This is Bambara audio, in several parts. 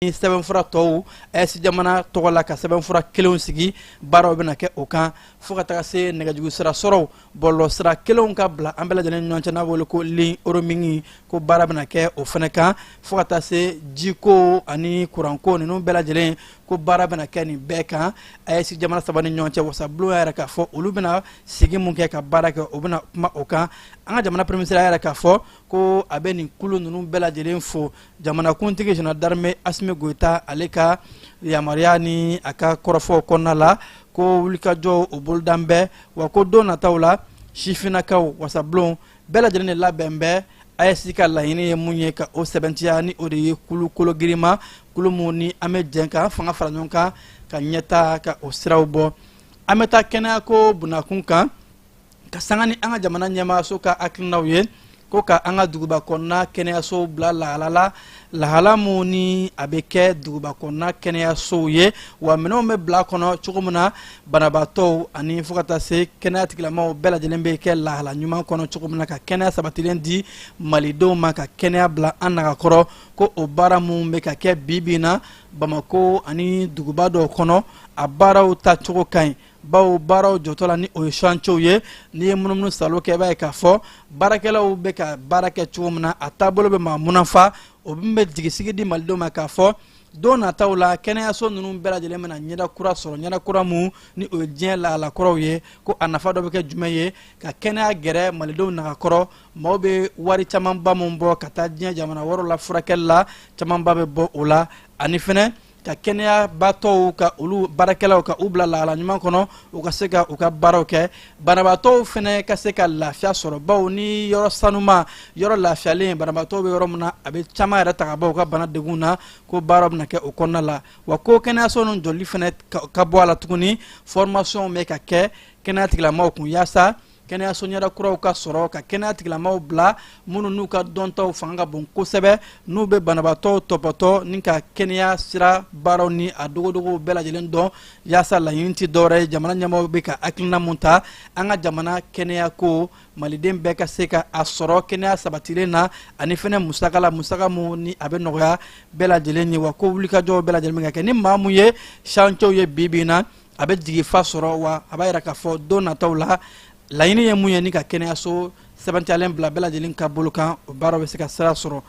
sɛbɛnfura tɔw ɛsi jamana tɔgɔ la ka sɛbɛnfura kelenw sigi baaraw bɛna kɛ o kan fo ka taga se nɛgɛjugu sira sɔrɔw bɔlɔ sira kelenw ka bila an bɛɛ lajɛlen ɲɔgɔn cɛ n'a wele ko ligne oromingi ko baara bɛna kɛ o fɛnɛ kan fo ka taa se jiko ani kuranko ninnu bɛɛ lajɛlen ko baara bɛna kɛ nin bɛɛ kan ɛsi jamana saba ni ɲɔgɔn cɛ wasabulon yɛrɛ k'a fɔ olu bɛna sigi mun kɛ ka baara kɛ o bɛna kuma o kan an ka jamana premier ministre yɛrɛ k'a fɔ ko a bɛ nin kulu ninnu bɛɛ lajɛlen fo jamanakuntigi général d'armée Assimi Goïta ale ka yamaruya ni a ka kɔrɔfɔw kɔnɔna la ko wulikajɔ o bolodan bɛ wa ko don nataw la sifinnakaw wasabulon bɛɛ lajɛlen de labɛn bɛ AES ka laɲini ye mun ye ka o sɛbɛntiya ni o de ye kulu kolo girima kulu mun ni an bɛ jɛn ka fanga fara ɲɔgɔn kan ka ɲɛta ka o siraw bɔ an bɛ taa kɛnɛya ko bunakun kan ka sanga ni an ka jamana ɲɛmaayaso ka hakilinaw ye ko ka an ka duguba kɔnɔna kɛnɛyasow bila lahala la lahala mun ni a bɛ kɛ duguba kɔnɔna kɛnɛyasow ye wa minɛnw bɛ bila kɔnɔ cogo min na banabaatɔw ani fo ka taa se kɛnɛya tigilamɔgɔw bɛɛ lajɛlen bɛ kɛ lahala ɲuman kɔnɔ cogo min na ka kɛnɛya sabatilen di malidenw ma ka kɛnɛya bila an nagakɔrɔ ko o baara mun bɛ ka kɛ bi na Bamako ani duguba dɔw kɔnɔ a baaraw ta cogo ka ɲi bawo baaraw jɔtɔ la ni o ye chantier ye ni ye munumunu salo kɛ b'a ye k'a fɔ baarakɛlaw bɛ ka baara kɛ cogo min na a taabolo bɛ maa munafa o min bɛ jigisigi di malidenw ma k'a fɔ don nataw la kɛnɛyaso ninnu bɛɛ lajɛlen bɛna ɲɛda kura sɔrɔ ɲɛda kura mun ni o ye diɲɛ lahala kɔrɔw ye ko a nafa dɔ bɛ kɛ jumɛn ye ka kɛnɛya gɛrɛ malidenw nagakɔrɔ maaw bɛ wari camanba mun bɔ ka taa diɲɛ jamana wɛrɛw la furakɛli la camanba bɛ bɔ o la ani fɛnɛ ka kɛnɛyabaatɔw ka olu baarakɛlaw ka u bila lahala ɲuman kɔnɔ u ka se ka u ka baaraw kɛ banabaatɔw fɛnɛ ka se ka lafiya sɔrɔ bawo ni yɔrɔ sanuma yɔrɔ lafiyalen banabaatɔw bɛ yɔrɔ min na a bɛ caman yɛrɛ ta ka bɔ u ka bana degun na ko baaraw bɛna kɛ o kɔnɔna la wa ko kɛnɛyaso ninnu jɔli fɛnɛ ka bɔ a la tuguni formation bɛ ka kɛ kɛnɛya tigilamɔgɔw kun yaasa kɛnɛyaso ɲɛda kuraw ka sɔrɔ ka kɛnɛya tigilamɔgɔw bila minnu n'u ka dɔntaw fanga ka bon kosɛbɛ n'u bɛ banabaatɔw tɔpɔtɔ ni ka kɛnɛya sira baaraw ni a dogodogow bɛɛ lajɛlen dɔn yaasa laɲini tɛ dɔwɛrɛ ye jamana ɲɛmɔgɔw bɛ ka hakilina mun ta an ka jamana kɛnɛya ko maliden bɛɛ ka se ka a sɔrɔ kɛnɛya sabatilen na ani fɛnɛ musaka mun ni a bɛ nɔgɔya bɛɛ lajɛlen ye wa ko wulikajɔw bɛɛ lajɛlen bɛ ka kɛ ni maa mun ye chantier ye bi na a bɛ jigi fa sɔrɔ wa a b'a yira k'a fɔ don nataw la laɲini ye mun ye ni ka kɛnɛyaso sɛbɛntiyalen bila bɛɛ lajɛlen ka bolo kan o baaraw bɛ se ka sira sɔrɔ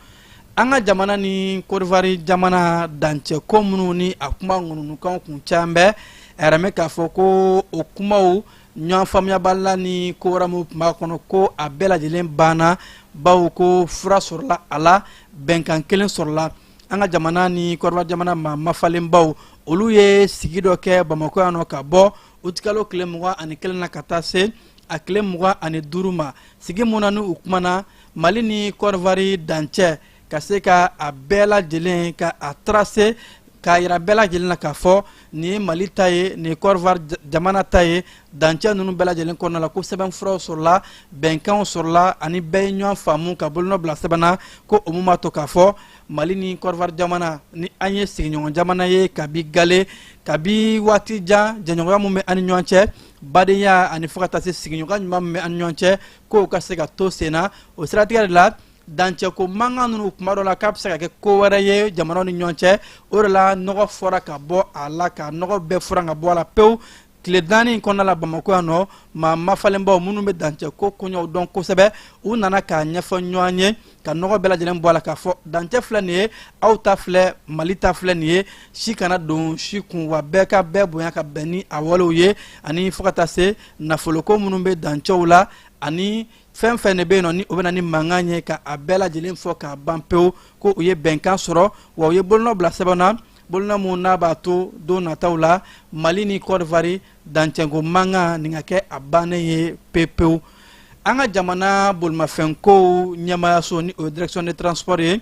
an ka jamana ni Côte d'Ivoire jamana dancɛ ko minnu ni a kuma ŋununukanw kun caman bɛ a yɛrɛ mɛ k'a fɔ ko o kumaw ɲɔgɔn faamuyabali la ni ko wɛrɛ min tun b'a kɔnɔ ko a bɛɛ lajɛlen banna bawo ko fura sɔrɔla a la bɛnkan kelen sɔrɔla an ka jamana ni Côte d'Ivoire jamana maa mafalenbaw olu ye sigi dɔ kɛ Bamako yan nɔ ka bɔ o tikalo tile 21 na ka taa se a tile 25 ma sigi mun na ni u kumana Mali ni Côte d'Ivoire dancɛ ka se ka a bɛɛ lajɛlen ka a tracer k'a yira bɛɛ lajɛlen na k'a fɔ nin ye Mali ta ye nin ye Côte d'Ivoire jamana ta ye dancɛ ninnu bɛɛ lajɛlen kɔnɔna la ko sɛbɛnfuraw sɔrɔla bɛnkanw sɔrɔla ani bɛɛ ye ɲɔgɔn faamu ka bolonɔ bila sɛbɛn na ko o mun b'a to k'a fɔ Mali ni Côte d'Ivoire jamana ni an ye sigiɲɔgɔn jamana ye kabi gale kabi waati jan jɛɲɔgɔnya mun bɛ an ni ɲɔgɔn cɛ badenya ani fo ka taa se sigiɲɔgɔnya ɲuman min bɛ an ni ɲɔgɔn cɛ k'o ka se ka to sen na o siratigɛ de la dancɛ ko mankan ninnu kuma dɔ la k'a bɛ se ka kɛ ko wɛrɛ ye jamanaw ni ɲɔgɔn cɛ o de la nɔgɔ fɔra ka bɔ a la ka nɔgɔ bɛɛ furan ka bɔ a la pewu tile naani in kɔnɔna la Bamako yan nɔ maa mafalenbaw minnu bɛ dancɛ ko koɲɛw dɔn kosɛbɛ u nana k'a ɲɛfɔ ɲɔgɔn ye ka nɔgɔ bɛɛ lajɛlen bɔ a la k'a fɔ dancɛ filɛ nin ye aw ta filɛ Mali ta filɛ nin ye si kana don si kun wa bɛɛ ka bɛɛ bonya ka bɛn ni a walew ye ani fo ka taa se nafoloko minnu bɛ dancɛw la ani fɛn fɛn de bɛ yen nɔ ni o bɛ na ni mankan ye ka a bɛɛ lajɛlen fɔ k'a ban pewu ko u ye bɛnkan sɔrɔ wa u ye bolonɔ bila sɛbɛn na bolonɔ mun n'a b'a to don nataw la Mali ni Côte d'Ivoire dancɛnko mankan nin ka kɛ a bannen ye pewu an ka jamana bolimafɛnkow ɲɛmaayaso ni o ye direction de transport ye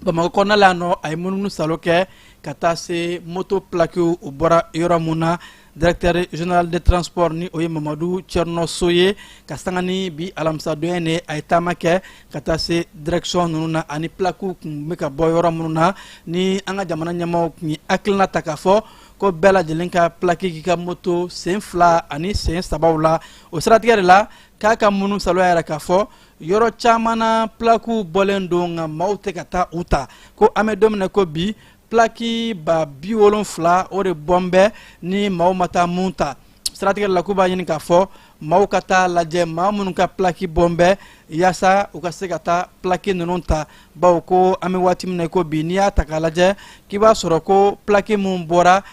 Bamako kɔnɔna la yan nɔ a ye munumunu salo kɛ ka taa se moto plaquew u bɔra yɔrɔ mun na directeur général de transport ni o ye Mamadou Tcherno Soye ka sanga ni bi alamisa doyen ne a ye taama kɛ ka taa se direction ninnu na ani plaquew kun bɛ ka bɔ yɔrɔ minnu na ni an ka jamana ɲɛmaaw kun ye hakilina ta k'a fɔ ko bɛɛ lajɛlen ka plaque k'i ka moto sen 2 ani sen 3 la o siratigɛ de la k'a ka munu salo yɛrɛ k'a fɔ yɔrɔ caman na plaquew bɔlen don nka maaw tɛ ka taa u ta ko an bɛ don min na ko bi plaki ba 70 o de bɔnbɛ ni maaw ma taa mun ta siratigɛ la k'u b'a ɲini k'a fɔ maaw ka taa lajɛ maa minnu ka plaki bɔnbɛ yaasa u ka se ka taa plaki ninnu ta bawo ko an bɛ waati min na ko bi n'i y'a ta k'a lajɛ k'i b'a sɔrɔ ko plaki minnu bɔra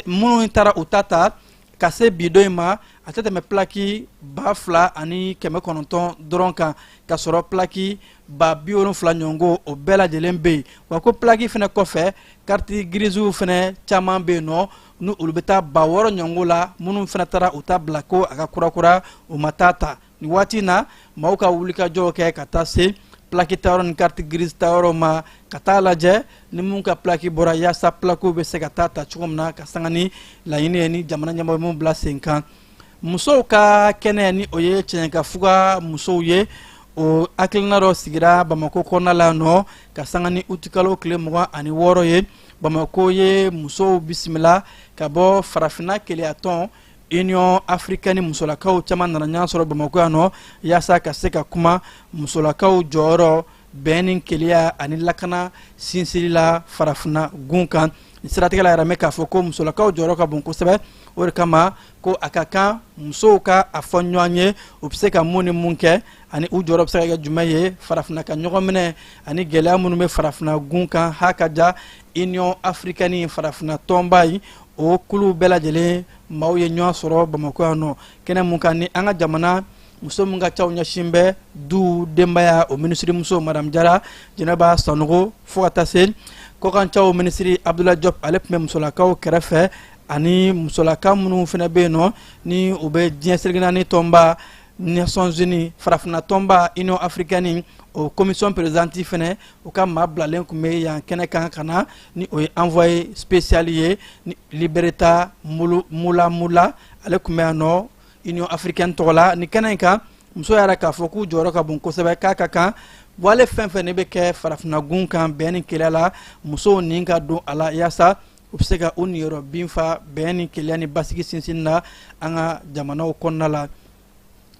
minnu taara u ta ka se bi don in ma a tɛ tɛmɛ plaki 2,900 dɔrɔn kan ka sɔrɔ plaki 70 ɲɔgɔn o bɛɛ lajɛlen bɛ yen wa ko plaki fana kɔfɛ carte grise fana caman bɛ yen nɔ ni olu bɛ taa 6 ɲɔgɔn la minnu fana taara u ta bila ko a ka kurakura u ma taa ta ni waati in na maaw ka wulikajɔw kɛ ka taa se plaki tayɔrɔ ni carte grise tayɔrɔ ma ka taa lajɛ ni mun ka plaki bɔra yaasa plakiw bɛ se ka taa ta cogo min na ka sanga ni laɲini ye ni jamana ɲɛmɔgɔ mun bila sen kan musow ka kɛnɛ ni o ye cɛɲɛkafuga musow ye o hakilina dɔ sigira Bamako kɔnɔna la nɔ ka sanga ni uti kalo tile 26 ye Bamako ye musow bisimila ka bɔ farafina keleya tɔn Union africaine musolakaw caman nana ɲɔgɔn sɔrɔ Bamako yan nɔ yaasa ka se ka kuma musolakaw jɔyɔrɔ bɛn ni keleya ani lakana sinsiri la farafina gun kan siratigɛ la yɛrɛ mɛ k'a fɔ ko musolakaw jɔyɔrɔ ka bon kosɛbɛ o de kama ko a ka kan musow ka a fɔ ɲɔgɔn ye u bɛ se ka mun ni mun kɛ ani u jɔyɔrɔ bɛ se ka kɛ jumɛn ye farafina ka ɲɔgɔn minɛ ani gɛlɛya minnu bɛ farafina gun kan ha ka ja Union africaine farafina tɔnba yi o kulu bɛɛ lajɛlen maaw ye ɲɔgɔn sɔrɔ Bamako yan nɔ kɛnɛ mun kan ni an ka jamana muso mun ka caw ɲɛsin bɛ du denbaya o minisiri muso Madame Jara Jɛnɛba Sanogo fo ka taa se kɔkancaw minisiri Abdoulaye Diop ale tun bɛ musolakaw kɛrɛfɛ ani musolaka minnu fana bɛ yen nɔ ni u bɛ diɲɛ seleke naani tɔnba Nations Unies farafina tɔnba Union africaine o commission présidente fana u ka maa bilalen tun bɛ yan kɛnɛ kan ka na ni o ye envoyé spécial ye ni Liberta Mula ale tun bɛ yan nɔ Union africaine tɔgɔ la ni kɛnɛ in kan muso yɛrɛ k'a fɔ k'u jɔyɔrɔ ka bon kosɛbɛ k'a ka kan wale fɛn fɛn ne bɛ kɛ farafina gun kan bɛn ni keleya la musow nin ka don a la yaasa u bɛ se ka u niyɔrɔ binfa bɛn ni keleya ni basigi sinsin na an ka jamanaw kɔnɔna la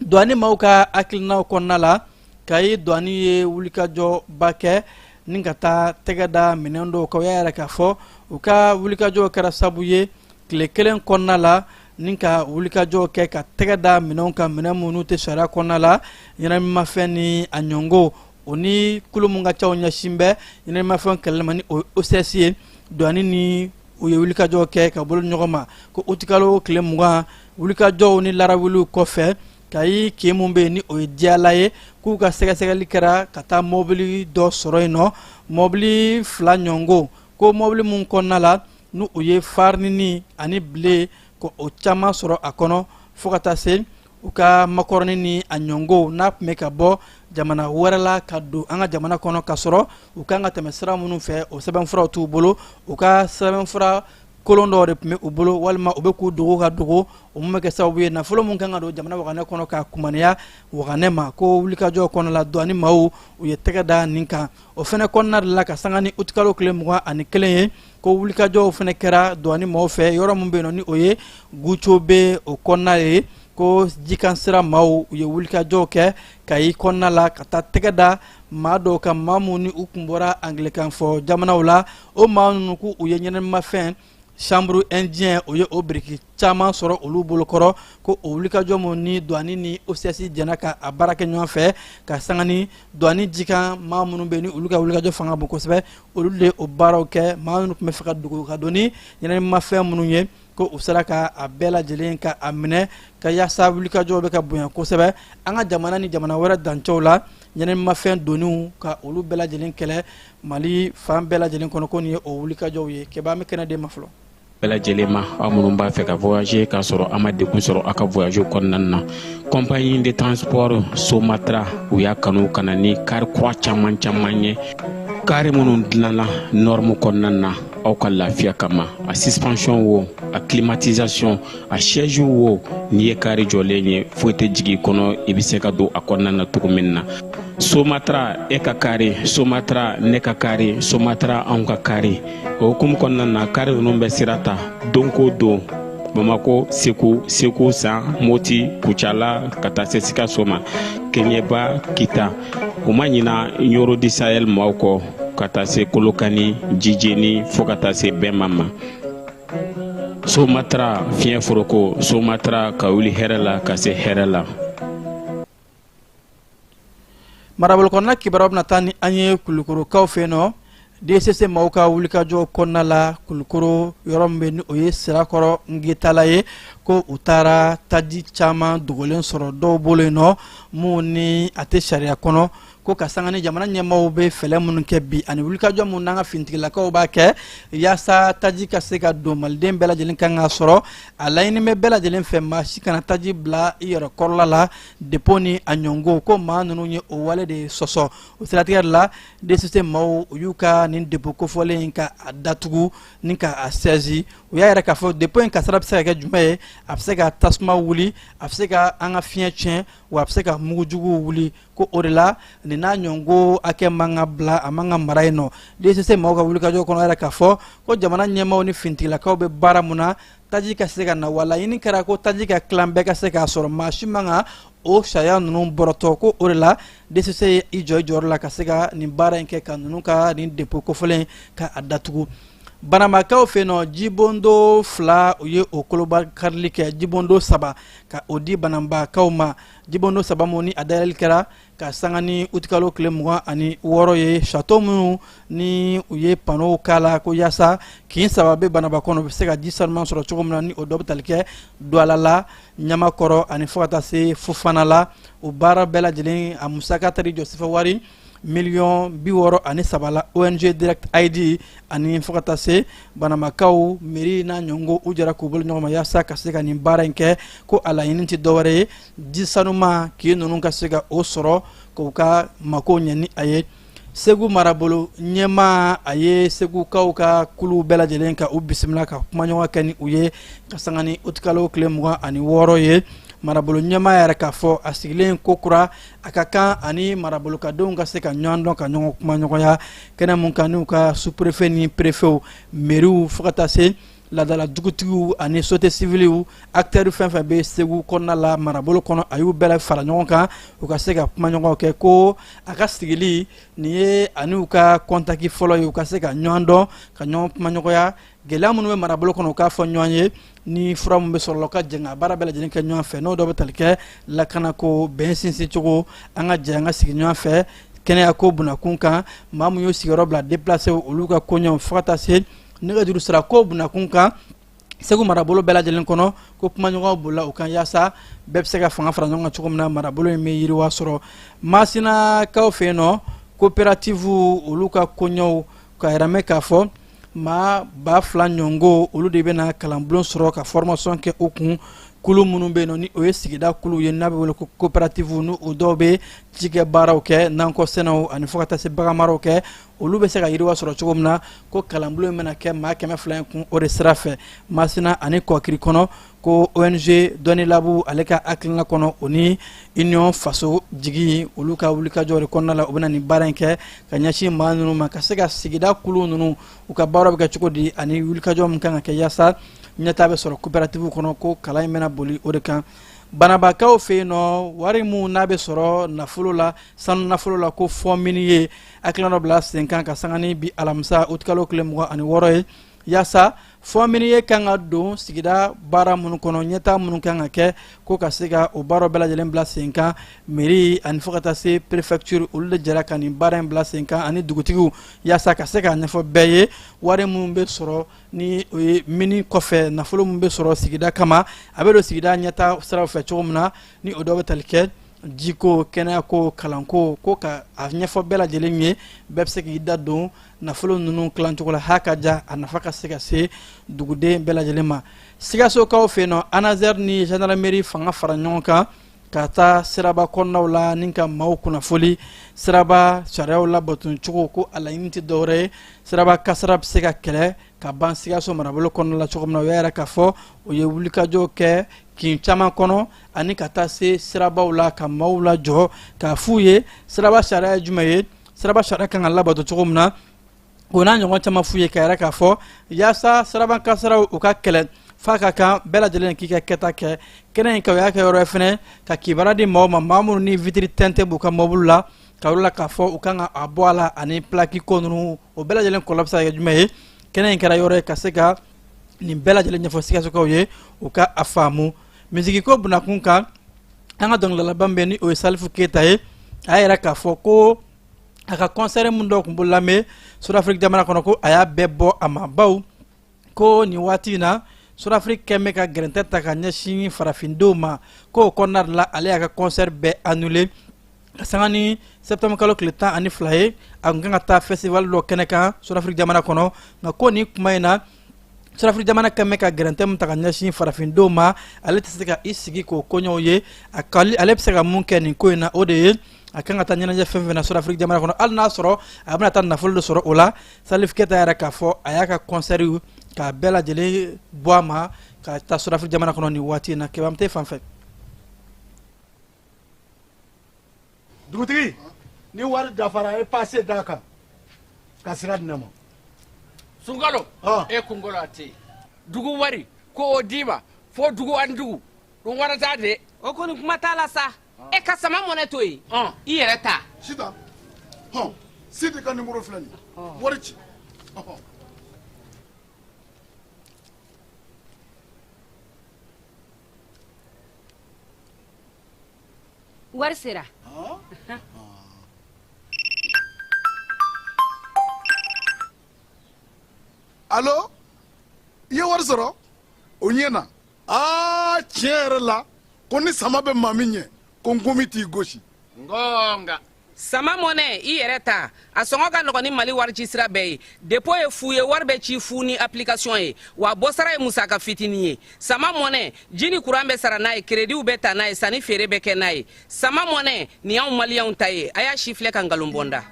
douane maaw ka hakilinaw kɔnɔna la kayi douane ye wulikajɔba kɛ ni ka taa tɛgɛ da minɛn dɔw kan u y'a yɛrɛ k'a fɔ u ka wulikajɔ kɛra sabu ye tile kelen kɔnɔna la ni ka wulikajɔ kɛ ka tɛgɛ da minɛnw kan minɛn minnu tɛ sariya kɔnɔna la ɲɛnamimafɛn ni a ɲɔngo o ni kulu mun ka caw ɲɛsin bɛ ɲɛnamimafɛn kɛlɛli ma ni o OCS ye douane ni u ye wulikajɔ kɛ ka bolo ɲɔgɔn ma ko utikalo tile 20 wulikajɔw ni larawiliw kɔfɛ kayi kin mun bɛ yen ni o ye diyala ye k'u ka sɛgɛsɛgɛli kɛra ka taa mobili dɔ sɔrɔ yen nɔ mobili 2 ɲɔngo ko mobili mun kɔnɔna la ni o ye farini ani bile ko o caman sɔrɔ a kɔnɔ fo ka taa se u ka makɔrɔni ni a ɲɔngo n'a tun bɛ ka bɔ jamana wɛrɛ la ka don an ka jamana kɔnɔ ka sɔrɔ u kan ka tɛmɛ sira minnu fɛ o sɛbɛnfuraw t'u bolo u ka sɛbɛnfura kolon dɔw de tun bɛ u bolo walima u bɛ k'u dogo ka dogo o mun bɛ kɛ sababu ye nafolo mun kan ka don jamana waganɛ kɔnɔ ka kumaniya waganɛ ma ko wulikajɔ kɔnɔ la douane maaw u ye tɛgɛ da nin kan o fana kɔnɔna de la ka sanga ni utikalo tile 21 ye ko wulikajɔw fana kɛra douane maaw fɛ yɔrɔ mun bɛ yen nɔ ni o ye guco bɛ o kɔnɔna ye ko jikansira maaw u ye wulikajɔw kɛ kayi kɔnɔna la ka taa tɛgɛ da maa dɔw ka maa mun ni u tun bɔra Anglican fɔ jamanaw la o maa ninnu ko u ye ɲɛnamimafɛn chambre indien o ye o biriki caman sɔrɔ olu bolokɔrɔ ko o wulikajɔ mun ni douane ni OCS jɛna ka a baara kɛ ɲɔgɔn fɛ ka sanga ni douane jikan maa minnu bɛ yen ni olu ka wulikajɔ fanga bon kosɛbɛ olu de o baaraw kɛ maa minnu tun bɛ fɛ ka dogo ka don ni ɲɛnamimafɛn minnu ye ko u sera ka a bɛɛ lajɛlen ka a minɛ ka yaasa wulikajɔw bɛ ka bonya kosɛbɛ an ka jamana ni jamana wɛrɛ dancɛw la ɲɛnamimafɛn doniw ka olu bɛɛ lajɛlen kɛlɛ Mali fan bɛɛ lajɛlen kɔnɔ ko nin ye o wulikajɔw ye kɛba an bɛ kɛnɛ den ma fɔlɔ bɛɛ lajɛlen ma aw minnu b'a fɛ ka voyager k'a sɔrɔ a ma degun sɔrɔ a ka voyage kɔnɔna na compagnie de transport Somatra u y'a kanu ka na ni kari kura caman ye kari minnu dilanna norme kɔnɔna na aw ka lafiya kama a suspension wo a climatisation a siège wo n'i ye kari jɔlen ye foyi tɛ jigin kɔnɔ i bɛ se ka don a kɔnɔna na cogo min na Somatra e ka kari Somatra ne ka kari Somatra anw ka kari o hukumu kɔnɔna na kari ninnu bɛ sira ta don ko don Bamako Segu San Moti Kucala ka taa se Sikaso ma Keɲeba Kita o ma ɲina Yɔrɔ di Sahel maaw kɔ ka taa se Kolokani, Jijeni fo ka taa se Bɛnma ma. Somatra fiɲɛ foroko Somatra ka wuli hɛrɛ la ka se hɛrɛ la. marabolo kɔnɔna kibaruya bɛna taa ni an ye Kulukorokaw fɛ yen nɔ. DCC maaw ka wulikajɔ kɔnɔna la Kulukoro yɔrɔ min bɛ ni o ye Sirakɔrɔ Ngitala ye ko u taara taji caman dogolen sɔrɔ dɔw bolo yen nɔ mun ni a tɛ sariya kɔnɔ ko ka sanga ni jamana ɲɛmaaw bɛ fɛlɛ minnu kɛ bi ani wulikajɔ mun n'an ka finitigilakaw b'a kɛ yaasa taji ka se ka don maliden bɛɛ lajɛlen kan ka sɔrɔ a laɲini bɛ bɛɛ lajɛlen fɛ maa si kana taji bila i yɛrɛ kɔrɔla la depo ni a ɲɔngo ko maa ninnu ye o wale de sɔsɔ o siratigɛ de la DCC maaw u y'u ka nin depo kofɔlen in ka a datugu ni ka a sɛzi u y'a yɛrɛ k'a fɔ depo in kasara bɛ se ka kɛ jumɛn ye a bɛ se ka tasuma wuli a bɛ se ka an ka fiɲɛ tiɲɛ wa a bɛ se ka mugujuguw wuli ko o de la nin n'a ɲɔngo hakɛ man ka bila a man ka mara yen nɔ DCC maaw ka wulikajɔ kɔnɔ yɛrɛ k'a fɔ ko jamana ɲɛmaaw ni finitigilakaw bɛ baara mun na taji ka se ka na wa laɲini kɛra ko taji ka tilan bɛɛ ka se k'a sɔrɔ maa si man ka o sariya ninnu bɔrɔtɔ ko o de la DCC ye i jɔ i jɔyɔrɔ la ka se ka nin baara in kɛ ka ninnu ka nin depo kofɔlen ka a datugu. Banamakaw fɛ yen nɔ jibondo 2 u ye o kolobakarili kɛ jibondo 3 ka o di banambakaw ma jibondo 3 mun ni a dayɛlɛli kɛra ka sanga ni utikalo tile 26 ye chateau minnu ni u ye panow k'a la ko yaasa kin 3 bɛ banaba kɔnɔ u bɛ se ka ji sanuman sɔrɔ cogo min na ni o dɔ bɛ tali kɛ Douala la Ɲamakɔrɔ ani fo ka taa se Fofana la o baara bɛɛ lajɛlen a musaka taara jɔ sifɛ wari $63 la ONG Direct ID ani fo ka taa se banamakaw mairie n'a ɲɔngo u jɛra k'u bolo ɲɔgɔn ma yaasa ka se ka nin baara in kɛ ko a laɲini tɛ dɔwɛrɛ ye ji sanuma k'i ninnu ka se ka o sɔrɔ k'u ka mako ɲɛ ni a ye Segu marabolo ɲɛmaa a ye Segukaw ka kulu bɛɛ lajɛlen ka u bisimila ka kumaɲɔgɔn kɛ ni u ye ka sanga ni utikalo tile 26 ye marabolo ɲɛmaa yɛrɛ k'a fɔ a sigilen ko kura a ka kan ani marabolokadenw ka se ka ɲɔgɔn dɔn ka ɲɔgɔn kumaɲɔgɔnya kɛnɛ mun kan n'u ka sous-préfet ni préfet maires fo ka taa se ladala dugutigiw ani société civile acteurs fɛn fɛn bɛ Segu kɔnɔna la marabolo kɔnɔ a y'u bɛɛ fara ɲɔgɔn kan u ka se ka kumaɲɔgɔn kɛ ko a ka sigili nin ye ani u ka kɔntaki fɔlɔ ye u ka se ka ɲɔgɔn dɔn ka ɲɔgɔn kumaɲɔgɔnya gɛlɛya minnu bɛ marabolo kɔnɔ u k'a fɔ ɲɔgɔn ye ni fura min bɛ sɔrɔ ka jɛn ka baara bɛɛ lajɛlen kɛ ɲɔgɔn fɛ n'o dɔ bɛ tali kɛ lakanako bɛn sinsin cogo an ka jɛ an ka sigi ɲɔgɔn fɛ kɛnɛya ko bunakun kan maa min y'u sigiyɔrɔ bila déplacé olu ka koɲɛw fo ka taa se nɛgɛjuru sira ko bunakun kan Segu marabolo bɛɛ lajɛlen kɔnɔ ko kumaɲɔgɔnw bolila u kan yaasa bɛɛ bɛ se ka fanga fara ɲɔgɔn kan cogo min na marabolo in bɛ yiriwa sɔrɔ Masinakaw fɛ yen nɔ coopérative olu ka koɲɛw ka yɛrɛmɛ k'a fɔ maa 2000 ɲɔngo olu de bɛna kalanbulon sɔrɔ ka formation kɛ u kun kulu minnu bɛ yen nɔ ni o ye sigida kulu ye n'a bɛ wele ko coopérative ni o dɔw bɛ cikɛ baaraw kɛ nakɔ sɛnɛw ani fo ka taa se bagan maraw kɛ olu bɛ se ka yiriwa sɔrɔ cogo min na ko kalanbulon in bɛna kɛ maa 200 in kun o de sira fɛ Masina ani Kɔkiri kɔnɔ ko ONG Dɔnni Labu ale ka hakilina kɔnɔ o ni Union faso jigi olu ka wulikajɔ de kɔnɔna la u bɛna nin baara in kɛ ka ɲɛsin maa ninnu ma ka se ka sigida kulu ninnu u ka baaraw bɛ kɛ cogo di ani wulikajɔ min kan ka kɛ yaasa ɲɛtaa bɛ sɔrɔ coopérative kɔnɔ ko kalan in bɛna boli o de kan Banabakaw fɛ yen nɔ wari mun n'a bɛ sɔrɔ nafolo la sanu nafolo la ko fɔ mini ye hakilina dɔ bila sen kan ka sanga ni bi alamisa utikalo tile 26 ye yaasa fɔ mini ye kan ka don sigida baara minnu kɔnɔ ɲɛtaa minnu kan ka kɛ ko ka se ka o baaraw bɛɛ lajɛlen bila sen kan mairie ani fo ka taa se préfecture olu de jɛra ka nin baara in bila sen kan ani dugutigiw yaasa ka se ka ɲɛfɔ bɛɛ ye wari minnu bɛ sɔrɔ ni o ye mini kɔfɛ nafolo minnu bɛ sɔrɔ sigida kama a bɛ don sigida ɲɛtaa siraw fɛ cogo min na ni o dɔ bɛ tali kɛ jiko kɛnɛyako kalanko ko ka a ɲɛfɔ bɛɛ lajɛlen ye bɛɛ bɛ se k'i da don nafolo ninnu tilancogo la ha ka ja a nafa ka se ka se duguden bɛɛ lajɛlen ma Sikasokaw fɛ yen nɔ ANASER ni gendarmerie fanga fara ɲɔgɔn kan ka taa siraba kɔnɔnaw la ni ka maaw kunnafoli siraba sariyaw labato cogo ko a laɲini tɛ dɔwɛrɛ ye siraba kasara bɛ se ka kɛlɛ ka ban Sikaso marabolo kɔnɔna la cogo min na o y'a yɛrɛ k'a fɔ o ye wulikajɔ kɛ kin caman kɔnɔ ani ka taa se sirabaw la ka maaw lajɔ k'a f'u ye siraba sariya ye jumɛn ye siraba sariya kan ka labato cogo min na o n'a ɲɔgɔn caman f'u ye ka yɛrɛ k'a fɔ yaasa siraba kasaraw u ka kɛlɛ f'a ka kan bɛɛ lajɛlen k'i ka kɛta kɛ kɛnɛ in ka o y'a kɛ yɔrɔ ye fɛnɛ ka kibaruya di maaw ma maa minnu ni vitiri tɛntɛn b'u ka mɔbili la kawla k'a fɔ u kan ka a bɔ a la ani plaki ko ninnu o bɛɛ lajɛlen kɔlɔlɔ bɛ se ka kɛ jumɛn ye kɛnɛ in kɛra yɔrɔ ye ka se ka nin bɛɛ lajɛlen ɲɛfɔ Sikasokaw ye u ka a faamu misigiko bunakun kan an ka dɔnkilidalaban bɛ ni o ye Salifu Keyita ye a y'a yɛrɛ k'a fɔ ko a ka concert mun dɔ tun bolo lamɛn Sud-Afrique jamana kɔnɔ ko a y'a bɛɛ bɔ a ma baw ko nin waati in na Sud-Afrique kɛn bɛ ka gɛrɛntɛ ta ka ɲɛsin farafindenw ma ko o kɔnɔna de la ale y'a ka concert bɛɛ annulé ka sanga ni septembre kalo tile 12 ye a kun kan ka taa festival dɔ kɛnɛ kan Sud-Afrique jamana kɔnɔ nka ko nin kuma in na Sud-Afrique jamana kɛn bɛ ka gɛrɛntɛ mun ta ka ɲɛsin farafindenw ma ale tɛ se ka i sigi k'o koɲɛw ye ale bɛ se ka mun kɛ nin ko in na o de ye a kan ka taa ɲɛnajɛ fɛn fɛn na Sud-Afrique jamana kɔnɔ hali n'a sɔrɔ a bɛna taa nafolo dɔ sɔrɔ o la Salifu Keyita yɛrɛ k'a fɔ a y'a ka concert k'a bɛɛ lajɛlen bɔ a ma ka taa Sud-Afrique jamana kɔnɔ nin waati in na Kebamte fan fɛ. Dugutigi ni wari dafara e passé d'a kan ka sira di ne ma. Sunkalo e kunkolo ate dugu wari ko o d'i ma fo dugu ani dugu dun wara t'a de o kɔni kuma t'a la sa e ka sama mɔnɛ to yen i yɛrɛ ta Sita Sidi ka numéro filɛ nin wari ci wari sera Allo i ye wari sɔrɔ o ɲɛna tiɲɛ yɛrɛ la ko ni sama bɛ maa min ɲɛ ko n komi t'i gosi ngonga sama mɔnɛ i yɛrɛ ta a sɔngɔ ka nɔgɔn ni Mali wari ci sira bɛɛ ye dépôt ye fu ye wari bɛ ci fu ni application ye wa bɔsara ye musaka fitinin ye sama mɔnɛ ji ni courant bɛ sara n'a ye crédit bɛ ta n'a ye sanni feere bɛ kɛ n'a ye sama mɔnɛ nin y'anw maliyɛnw ta ye a y'a si filɛ ka nkalon bɔnda.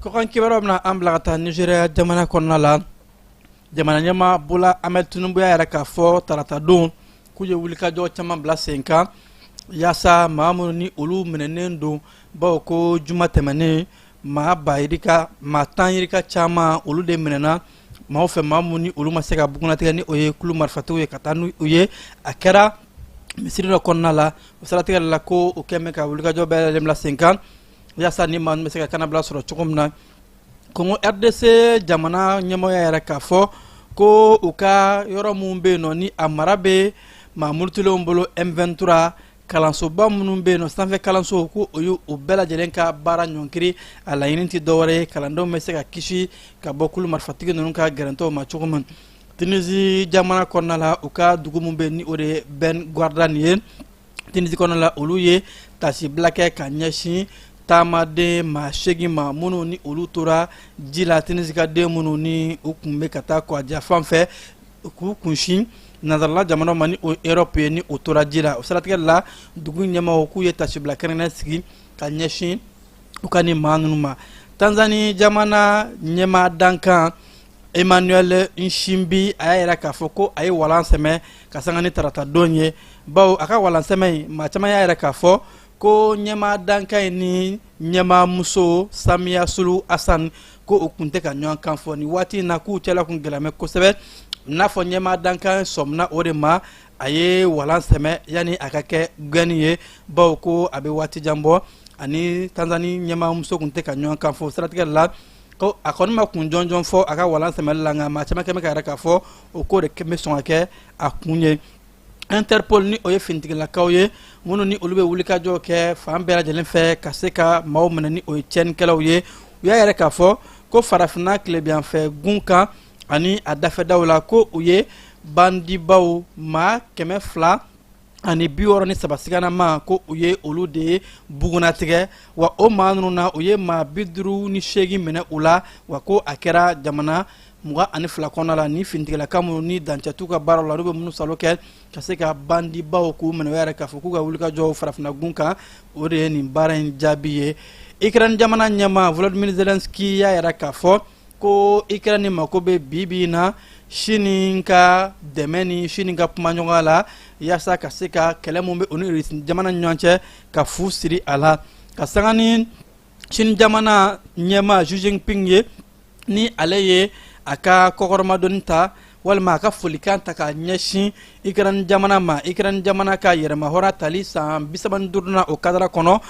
Kɔkan kibaruya bɛna an bila ka taa Nigeria jamana kɔnɔna la jamana ɲɛmaa Bola Ahmed Tinubu y'a yɛrɛ k'a fɔ tarata don k'u ye wulikajɔ caman bila sen kan yaasa maa minnu ni olu minɛnen don bawo ko juma tɛmɛnen maa 10 yirika caman olu de minɛna maaw fɛ maa minnu ni olu ma se ka bugunatigɛ ni o ye kulu marifatigiw ye ka taa n'u ye a kɛra misiri dɔ kɔnɔna la o siratigɛ de la ko o kɛn bɛ ka wulikajɔ bɛɛ lajɛlen bila sen kan yaasa ni maa bɛ se ka kanabila sɔrɔ cogo min na Congo RDC jamana ɲɛmɔgɔya yɛrɛ k'a fɔ ko u ka yɔrɔ minnu bɛ yen nɔ ni a mara bɛ maa murutilenw bolo M23 kalansoba minnu bɛ yen nɔ sanfɛ kalanso ko o ye o bɛɛ lajɛlen ka baara ɲɔnkiri a laɲini tɛ dɔwɛrɛ ye kalandenw bɛ se ka kisi ka bɔ kulu marifatigi ninnu ka gɛrɛntɛw ma cogo min Tunisie jamana kɔnɔna la u ka dugu min bɛ yen ni o de ye Ben Guardan ye Tunisie kɔnɔna la olu ye tasibila kɛ ka ɲɛsin taamaden maa 8 ma minnu ni olu tora ji la Tunisie ka den minnu ni u kun bɛ ka taa kɔdiya fan fɛ k'u kunsin nazarala jamana ma ni o Europe ye ni o tora ji la o siratigɛ la dugu ɲɛmaaw k'u ye tasibila kɛrɛnkɛrɛn sigi ka ɲɛsin u ka ni maa ninnu ma Tanzanie jamana ɲɛmaa dankan Emmanuel Nshimbi a y'a yɛrɛ k'a fɔ ko a ye walan sɛmɛ ka sanga ni tarata don ye bawo a ka walan sɛmɛ in maa caman y'a yɛrɛ k'a fɔ ko ɲɛmaa dankan in ni ɲɛmaa muso Samiya Sulu Asan ko o kun tɛ ka ɲɔgɔn kan fɔ ni waati in na k'u cɛla kun gɛlɛnmɛ kosɛbɛ n'a fɔ ɲɛmaa dankan sɔmina o de ma a ye walan sɛmɛ yanni a ka kɛ gɛnni ye bawo ko a bɛ waati jan bɔ ani Tanzanie ɲɛmaa muso kun tɛ ka ɲɔgɔn kan fɔ siratigɛ la ko a kɔni ma kun jɔnjɔn fɔ a ka walan sɛmɛli la nka maa caman kɛ bɛ ka yɛrɛ k'a fɔ o ko de bɛ sɔn ka kɛ a kun ye Interpol ni o ye finitigilakaw ye minnu ni olu bɛ wulikajɔ kɛ fan bɛɛ lajɛlen fɛ ka se ka maaw minɛ ni o ye tiɲɛnikɛlaw ye u y'a yɛrɛ k'a fɔ ko farafinna tilebiyanfɛ gun kan ani a dafɛdaw la ko u ye bandibaw maa 200 ani 63 siganama ko u ye olu de ye bugunatigɛ wa o maa ninnu na u ye maa 58 minɛ u la wa ko a kɛra jamana 22 kɔnɔna la ni finitigilaka minnu ni dancɛtu ka baaraw la olu bɛ minnu salo kɛ ka se ka bandibaw k'u minɛ o yɛrɛ k'a fɔ k'u ka wulikajɔw farafinna gun kan o de ye nin baara in jaabi ye Ukraine jamana ɲɛmaa Volodymyr Zelensky y'a yɛrɛ k'a fɔ ko Ukraine mako bɛ bi na Chine ka dɛmɛ ni Chine ka kumaɲɔgɔnya la yaasa ka se ka kɛlɛ min bɛ o ni jamana ni ɲɔgɔn cɛ ka fu siri a la ka sanga ni Chine jamana ɲɛmaa Xi Jinping ye ni ale ye a ka kɔkɔrɔmadɔnni ta walima ka folikan ta ka ɲɛsin Ukraine jamana ma. Ukraine jamana ka yɛrɛmahɔrɔnya tali san 35 o kadara kɔnɔ.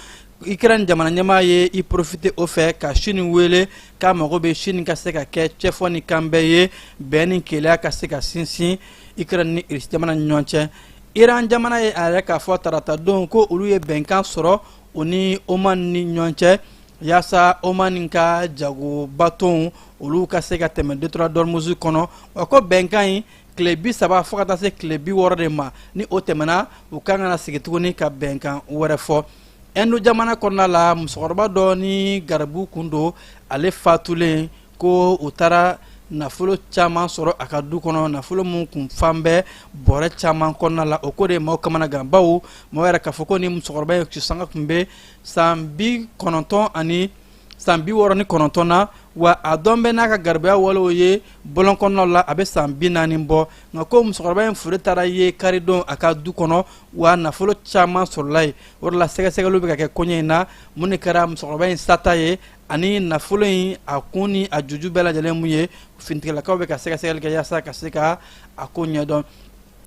Ukraine jamana ɲɛmaa ye i profiter o fɛ ka Chine wele k'a mago bɛ Chine ka se ka kɛ cɛfɔ ni kan bɛɛ ye bɛn ni keleya ka se ka sinsin Ukraine ni Russie jamana ni ɲɔgɔn cɛ. Iran jamana ye a yɛrɛ k'a fɔ tarata don ko olu ye bɛnkan sɔrɔ o ni Oman ni ɲɔgɔn cɛ yaasa Oman ka jago batonw olu ka se ka tɛmɛ Détroit d'Ormuz kɔnɔ. Wa ko bɛnkan in tile 30 fo ka taa se tile 60 de ma. Ni o tɛmɛna u kan ka na sigi tuguni ka bɛnkan wɛrɛ fɔ. Endo jamana kɔnɔna la musokɔrɔba dɔ ni garibu kun don ale fatulen ko u taara nafolo caman sɔrɔ a ka du kɔnɔ nafolo mun kun fan bɛɛ bɔrɛ caman kɔnɔna la o ko de maaw kamana gan bawo maaw yɛrɛ k'a fɔ ko ni musokɔrɔba ye sanga kun bɛ san 69 na wa a dɔn bɛ n'a ka garibuya walew ye bɔlɔn kɔnɔnaw la a bɛ san 40 bɔ nka ko musokɔrɔba in fure taara ye karidon a ka du kɔnɔ wa nafolo caman sɔrɔla ye o de la sɛgɛsɛgɛliw bɛ ka kɛ koɲɛ in na mun de kɛra musokɔrɔba in sata ye ani nafolo in a kun ni a juju bɛɛ lajɛlen mun ye finitigilakaw bɛ ka sɛgɛsɛgɛli kɛ yaasa ka se ka a ko ɲɛdɔn.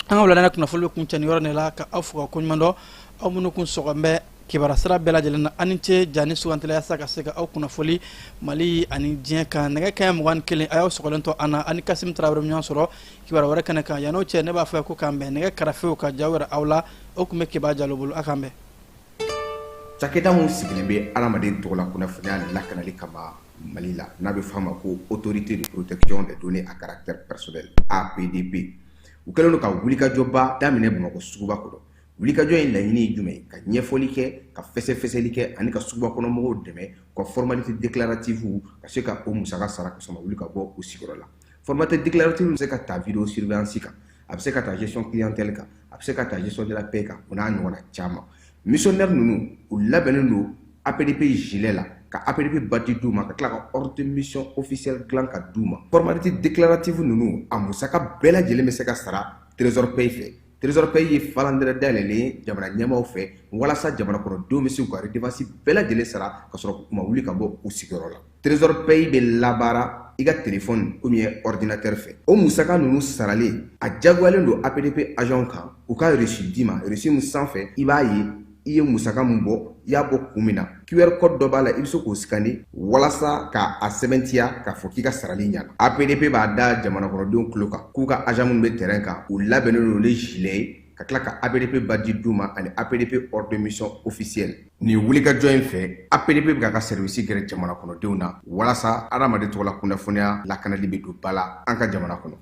An ka wulada kunnafoni bɛ kun cɛ nin yɔrɔ de la ka aw fo ka ko ɲuman dɔn aw minnu kun sɔgɔn bɛ kibaruya sira bɛɛ lajɛlen na ani ce jani sugantila yaasa ka se ka aw kunnafoni Mali ani diɲɛ kan nɛgɛ kaɲɛ 21 a y'aw sɔgɔlen to an na ani Kasim Tarawele ɲɔgɔn sɔrɔ kibaruya wɛrɛ kɛnɛ kan yan'o cɛ ne b'a fɔ ko k'an bɛn nɛgɛ karafew ka jaw yɛrɛ aw la o kun bɛ Kiba Jalo bolo a k'an bɛn. Cakɛda mun sigilen bɛ adamaden tɔgɔ la kunnafoniya lakanali kama Mali la n'a bɛ fɔ a ma ko Autorité de protection des données à caractère personnel APDP u kɛlen don ka wulikajɔba daminɛ Bamakɔ suguba kɔnɔ. Wulikajɔ in laɲini ye jumɛn ka ɲɛfɔli kɛ ka fɛsɛfɛsɛli kɛ ani ka suguba kɔnɔ mɔgɔw dɛmɛ ka formalité déclarative ka se ka o musaka sara ka sɔrɔ wuli ka bɔ u sigiyɔrɔ la. Formalité déclarative bɛ se ka ta vidéo surveillance kan a bɛ se ka ta gestion clientèle kan a bɛ se ka ta gestion de la paix kan o n'a ɲɔgɔnna caman. Missionnaire ninnu u labɛnnen don APDP gilet la ka APDP badge d'u ma ka tila ka ordre de mission officiel dilan ka d'u ma. Formalité déclarative ninnu a musaka bɛɛ lajɛlen bɛ se ka sara trésor paye fɛ. Trésor paye ye falandɛrɛ dayɛlɛlen jamana ɲɛmaaw fɛ walasa jamana kɔnɔdenw bɛ se k'u ka redevance bɛɛ lajɛlen sara ka sɔrɔ u ma wuli ka bɔ u sigiyɔrɔ la. Trésor paye bɛ labaara i ka téléphone ou bien ordinateur fɛ. O musaka ninnu saralen a jagoyalen don APDP agent kan u ka reçu d'i ma reçu min sanfɛ i b'a ye i ye musaka min bɔ i y'a bɔ kun min na QR code dɔ b'a la i bɛ se k'o scanner walasa ka a sɛbɛntiya k'a fɔ k'i ka sarali ɲɛna. APDP b'a da jamana kɔnɔdenw tulo kan k'u ka agent minnu bɛ terrain kan u labɛnnen don ni gilet ye ka tila ka APDP badge d'u ma ani APDP ordre de mission officiel. Nin wulikajɔ in fɛ APDP bɛ k'a ka service gɛrɛ jamana kɔnɔdenw na walasa adamaden tɔgɔ la kunnafoniya lakanali bɛ don ba la an ka jamana kɔnɔ.